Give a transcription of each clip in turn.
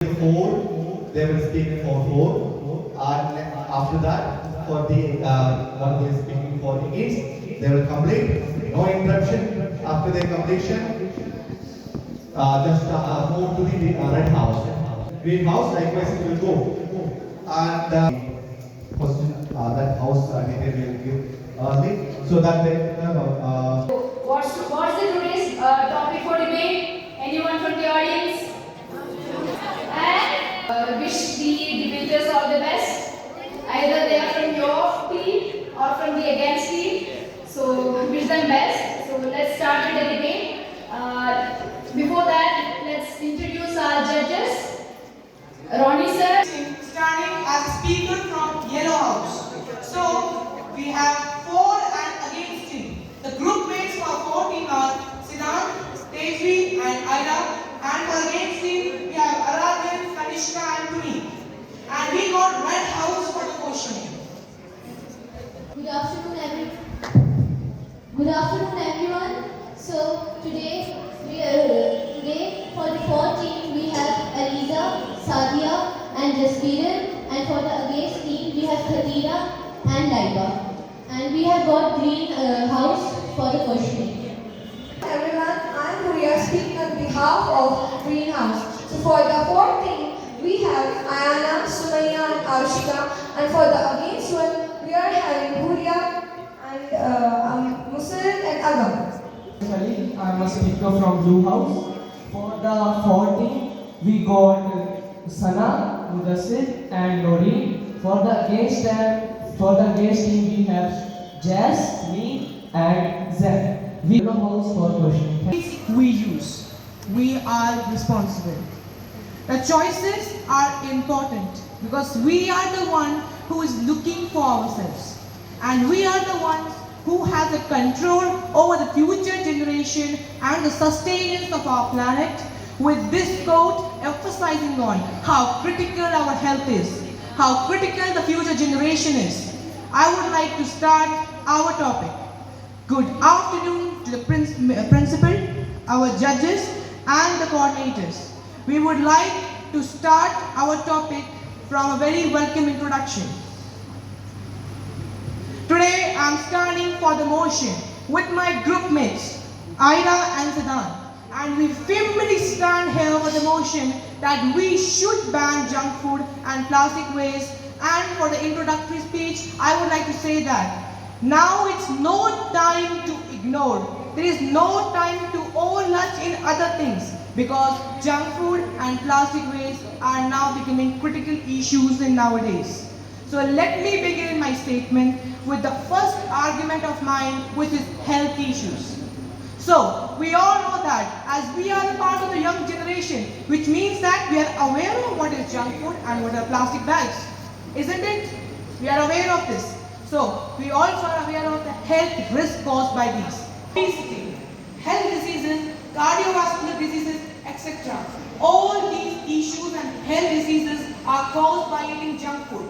4, they will speak for 4, and after that, for the what they are speaking for the east, they will complete. No interruption. After their completion, just move to the red house. Green house, likewise it will go. And that house detail will give early, so that they What's the today's topic for debate? Anyone from the audience? And wish the debaters all the best. Either they are from your team or from the against team. So wish them best. So let's start with the debate. Before that, let's introduce our judges. Ronnie sir. Standing as a speaker from Yellow House. So we have 4 and against team. The group mates for 4 team are Siddhant, Tejvi and Ida. And for against team we have Aradhan, Kanishka and Puneet. And we got red house for the question. Good afternoon, everyone. So today for the 4th team we have Aliza, Sadia and Jaskiran, and for the against team we have Khatira and Laiba. And we have got green house for the questioning. Everyone, I am Huria speaking on behalf of Green House. So for the 4th team, we have Ayana, Sumaya and Arshika, and for the against one, we are having Huria and Muslim and Agam. I am a speaker from Blue House. For the 14, we got Sana, Mudassir and Nori. For the against team, we have Jess, me and Zed. We know house for question. We use. We are responsible. The choices are important because we are the one who is looking for ourselves. And we are the ones who have the control over the future generation and the sustenance of our planet, with this quote emphasizing on how critical our health is, how critical the future generation is. I would like to start our topic. Good afternoon to the principal, our judges and the coordinators. We would like to start our topic from a very welcome introduction. Today I am standing for the motion with my group mates, Ida and Siddhant, and we firmly stand here for the motion that we should ban junk food and plastic waste. And for the introductory speech, I would like to say that now it's no time to ignore. There is no time to overlook in other things, because junk food and plastic waste are now becoming critical issues in nowadays. So let me begin my statement with the first argument of mine, which is health issues. So we all know that as we are a part of the young generation, which means that we are aware of what is junk food and what are plastic bags. Isn't it? We are aware of this. So we also are aware of the health risk caused by these. Obesity, health diseases, cardiovascular diseases, etc. All these issues and health diseases are caused by eating junk food.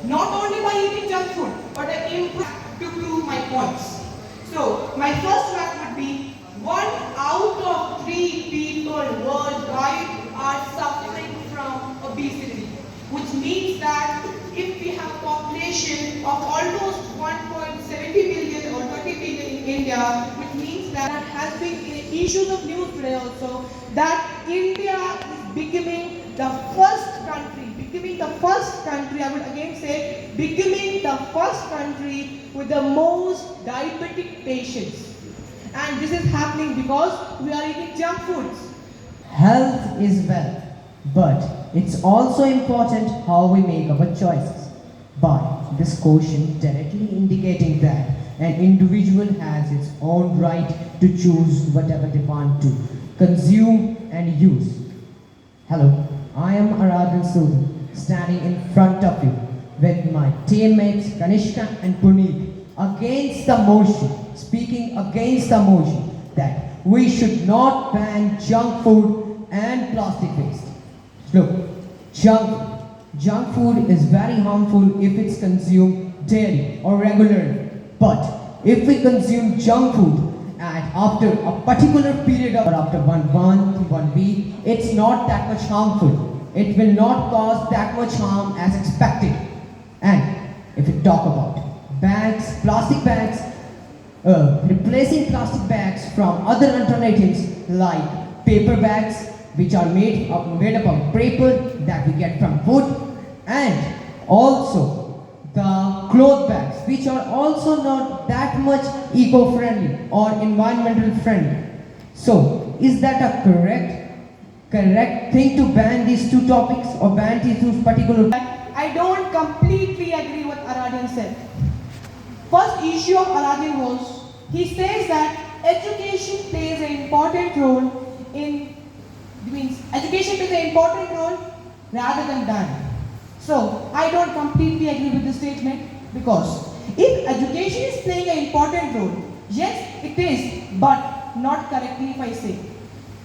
Not only by eating junk food, but to prove my points. So my first fact would be 1 out of 3 people worldwide are suffering from obesity, which means that if we have a population of almost 1.70 billion or 30 billion in India, which means that has been issues of news today also, that India is becoming the first country, I would again say, becoming the first country with the most diabetic patients. And this is happening because we are eating junk foods. Health is wealth, but it's also important how we make our choices. By this quotient directly indicating that an individual has its own right to choose whatever they want to consume and use. Hello, I am Aradhan Sudhi, standing in front of you with my teammates Kanishka and Puneet against the motion, speaking against the motion that we should not ban junk food and plastic waste. Look, junk food is very harmful if it's consumed daily or regularly. But if we consume junk food and after a particular period or after 1 month, 1 week, it's not that much harmful. it will not cause that much harm as expected. And if we talk about bags, plastic bags, replacing plastic bags from other alternatives like paper bags, which are made up of paper that we get from wood, and also the cloth bags, which are also not that much eco-friendly or environmental friendly. So, is that a correct thing to ban these two topics or ban these two particular? I don't completely agree with Aradin said. First issue of Aradin was, he says that education plays an important role rather than ban. So, I don't completely agree with this statement, because if education is playing an important role, yes it is, but not correctly if I say.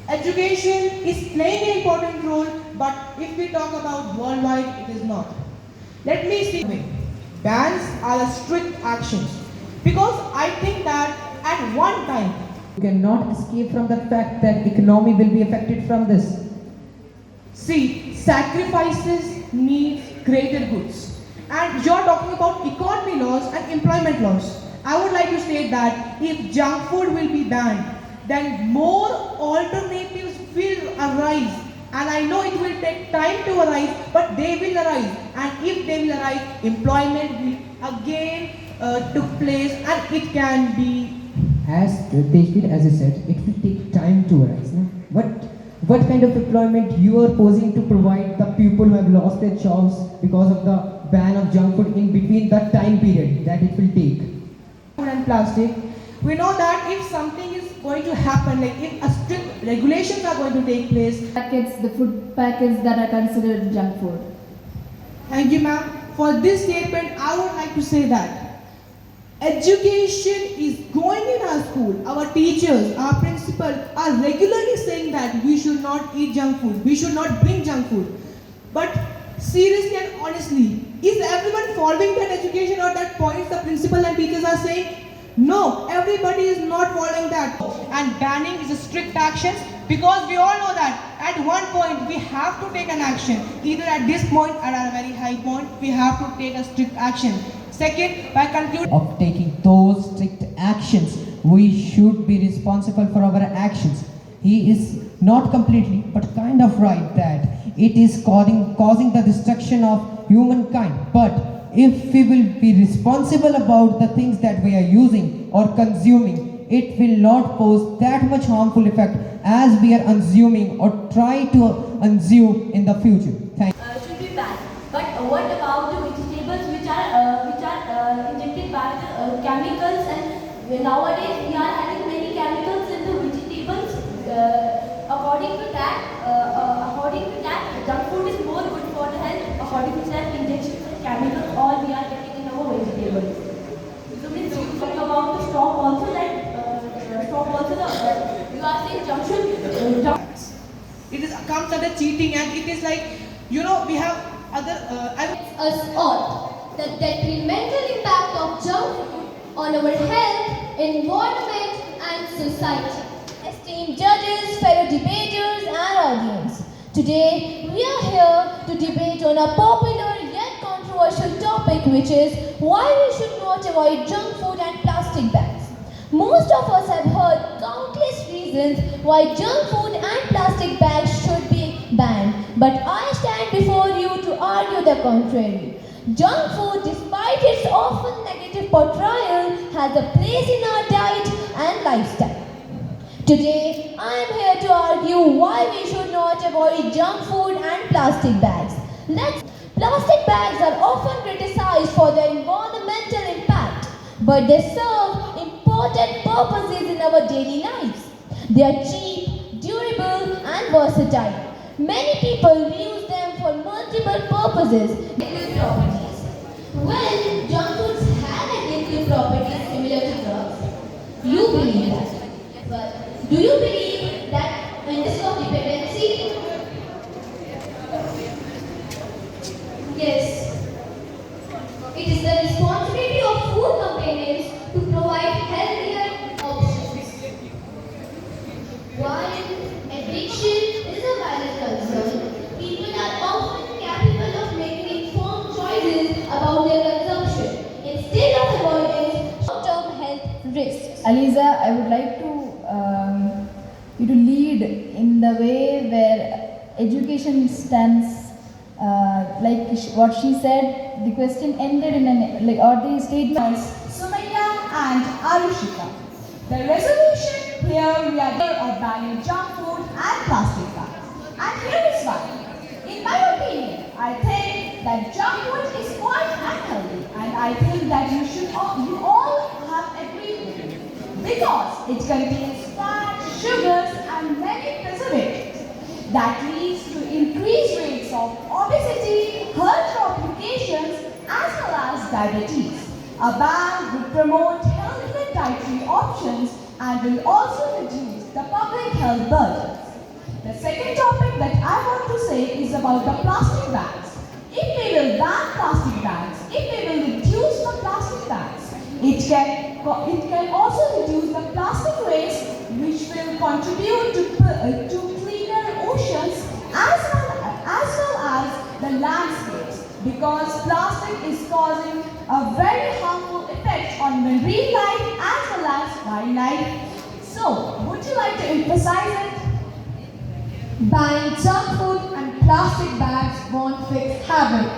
Education is playing an important role, but if we talk about worldwide, it is not. Let me see. Bans are strict actions, because I think that at one time You cannot escape from the fact that economy will be affected from this. see, sacrifices needs greater goods. And you're talking about economy laws and employment laws. I would like to state that if junk food will be banned, then more alternatives will arise. And I know it will take time to arise, but they will arise. And if they will arise, employment will again took place, and it can be. As I said, it will take time to arise. No? What kind of employment you are posing to provide the people who have lost their jobs because of the ban of junk food in between the time period that it will take? Food and plastic. We know that if something is going to happen, like if a strict regulations are going to take place. Packets, the food packets that are considered junk food. Thank you, ma'am. For this statement, I would like to say that education is going in our school. Our teachers, our principal are regularly saying that we should not eat junk food. We should not bring junk food. But seriously and honestly, is everyone following that education or that point the principal and teachers are saying? No, everybody is not following that. And banning is a strict action, because we all know that at one point we have to take an action. Either at this point or at a very high point, we have to take a strict action. Second, by concluding Of taking those strict actions, we should be responsible for our actions. He is not completely, but kind of right that it is causing the destruction of humankind. But if we will be responsible about the things that we are using or consuming, it will not pose that much harmful effect as we are consuming or try to consume in the future. Thank you. Should be banned. But what about the vegetables which are injected by the chemicals, and nowadays we are having many chemicals in the vegetables. According to that, junk food is more good for the health. According to that, injections and chemicals all we are getting in our vegetables. So means you talk about the stop also that you are saying junk food. it is comes under cheating, and it is like, we have other. Us all the detrimental impact of junk food on our health, environment, and society. Esteemed judges, fellow debaters, and audience, today we are here to debate on a popular yet controversial topic, which is why we should not avoid junk food and plastic bags. Most of us have heard countless reasons why junk food and plastic bags should be banned, but I stand before you to argue the contrary. Junk food, despite its often negative portrayal, has a place in our diet and lifestyle. Today, I am here to argue why we should not avoid junk food and plastic bags. Plastic bags are often criticized for their environmental impact, but they serve important purposes in our daily lives. They are cheap, durable, and versatile. Many people use them for multiple purposes. Addictive properties. Well, junk foods have addictive properties similar to drugs. You believe that. But do you believe that in this of dependency? Yes. It is the responsibility of food companies to provide healthier options. While addiction is a valid concern, people are risks. Aliza, I would like to you to lead in the way where education stands. What she said, the question ended in or the statement. Sumaya and Arushika. The resolution here we are of banning junk food and plastic bags. And here is why. In my opinion, I think that junk food is quite unhealthy, and I think that you all have agreed with me because it contains fat, sugars, and many preservatives that leads to increased rates of obesity, heart complications, as well as diabetes. A ban would promote healthier dietary options and will also reduce the public health burdens. The second topic that I want to say is about the plastic bags. If we will ban plastic bags, if we will reduce the plastic bags, it can also reduce the plastic waste, which will contribute to cleaner oceans as well as the landscapes, because plastic is causing a very harmful effect on marine life as well as wildlife. So, would you like to emphasize it? Banning junk food and plastic bags won't fix habit.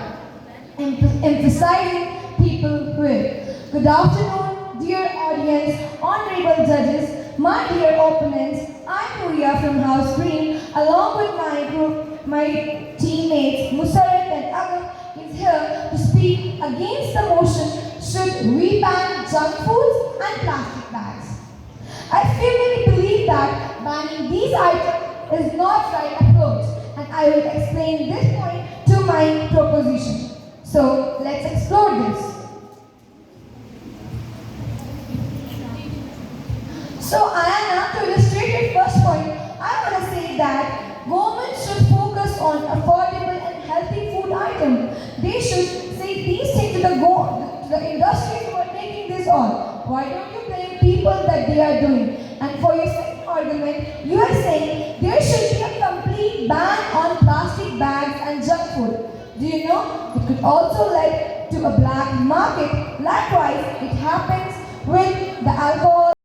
Emphasizing people will. Good afternoon, dear audience, honorable judges, my dear opponents. I'm Nuria from House Green, along with my group, my teammates Musarat and Agam is here to speak against the motion, should we ban junk foods and plastic bags. I firmly believe that banning these items is not right approach, and I will explain this point to my proposition. So let's explore this. So Ayana, to illustrate your first point, I want to say that government should focus on affordable and healthy food items. They should say these things to the industries who are taking this on. Why don't you blame people that they are doing? And for your second argument, you are saying there should be a complete ban on plastic bags and junk food. Do you know it could also lead to a black market? Likewise, it happens with the alcohol.